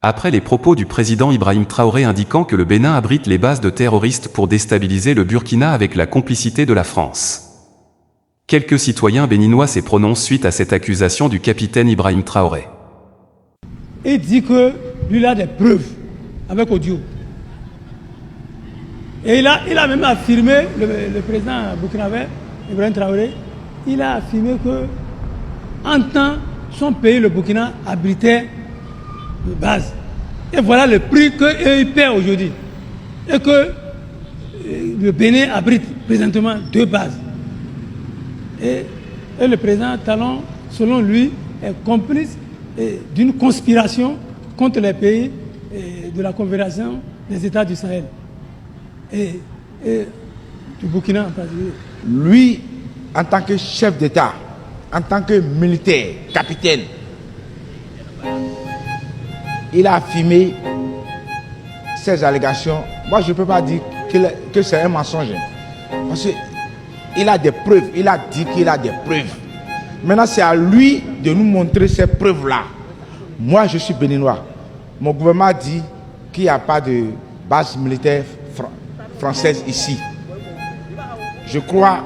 après les propos du président Ibrahim Traoré indiquant que le Bénin abrite les bases de terroristes pour déstabiliser le Burkina avec la complicité de la France. Quelques citoyens béninois se prononcent suite à cette accusation du capitaine Ibrahim Traoré. Il dit que lui a des preuves avec audio. Et il a même affirmé, le président burkinabé, Ibrahim Traoré, il a affirmé que en temps, son pays, le Burkina, abritait de base. Et voilà le prix qu'ils paient aujourd'hui. Et que le Bénin abrite présentement 2 bases. Et le président Talon, selon lui, est complice d'une conspiration contre les pays de la Confédération des États du Sahel. Et du Burkina en particulier. Lui, en tant que chef d'État, en tant que militaire, capitaine, il a affirmé ces allégations. Moi, je ne peux pas dire que c'est un mensonge. Parce qu'il a des preuves. Il a dit qu'il a des preuves. Maintenant, c'est à lui de nous montrer ces preuves-là. Moi, je suis béninois. Mon gouvernement dit qu'il n'y a pas de base militaire française ici. Je crois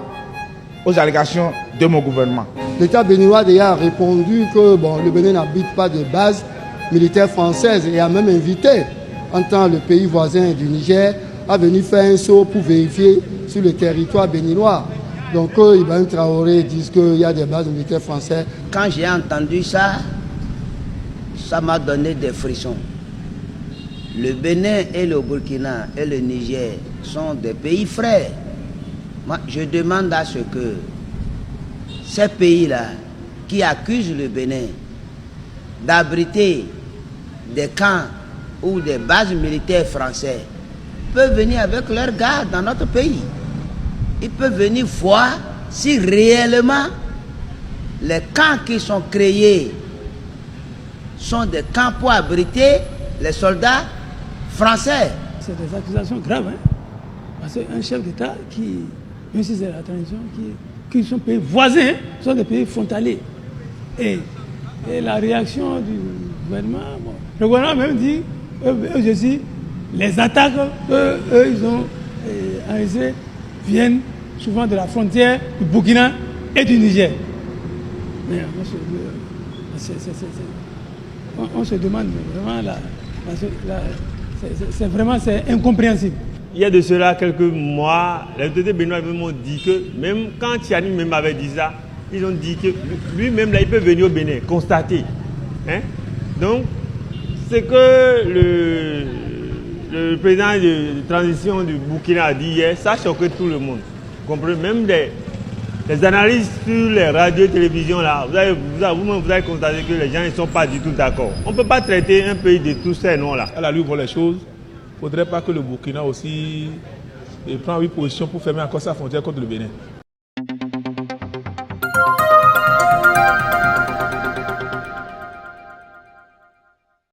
aux allégations de mon gouvernement. L'État béninois déjà a répondu que le Bénin n'habite pas de base militaire française et a même invité, en tant que le pays voisin du Niger, à venir faire un saut pour vérifier sur le territoire béninois. Donc Ibrahim Traoré dit qu'il y a des bases militaires françaises. Quand j'ai entendu ça, ça m'a donné des frissons. Le Bénin et le Burkina et le Niger sont des pays frères. Moi, je demande à ce que ces pays-là qui accusent le Bénin d'abriter des camps ou des bases militaires françaises peuvent venir avec leurs gars dans notre pays. Ils peuvent venir voir si réellement les camps qui sont créés sont des camps pour abriter les soldats français. C'est des accusations graves, hein? Parce qu'un chef d'État qui, même si c'est la tradition, qui sont pays voisins, sont des pays frontaliers. Et la réaction du gouvernement, le gouvernement même dit, les attaques qu'eux ils ont enregistrées viennent souvent de la frontière du Burkina et du Niger. Mais on se demande vraiment, c'est incompréhensible. Il y a de cela quelques mois, les autorités béninoises m'ont dit que, même quand Tiani même avait dit ça, ils ont dit que lui-même, là, il peut venir au Bénin, constater. Hein? Donc, c'est que le président de transition du Burkina a dit hier, ça a choqué tout le monde. Vous comprenez? Même les analystes sur les radios et télévisions, là, vous avez constaté que les gens ne sont pas du tout d'accord. On ne peut pas traiter un pays de tous ces noms-là. À la lutte pour les choses, il ne faudrait pas que le Burkina aussi prenne une position pour fermer encore sa frontière contre le Bénin.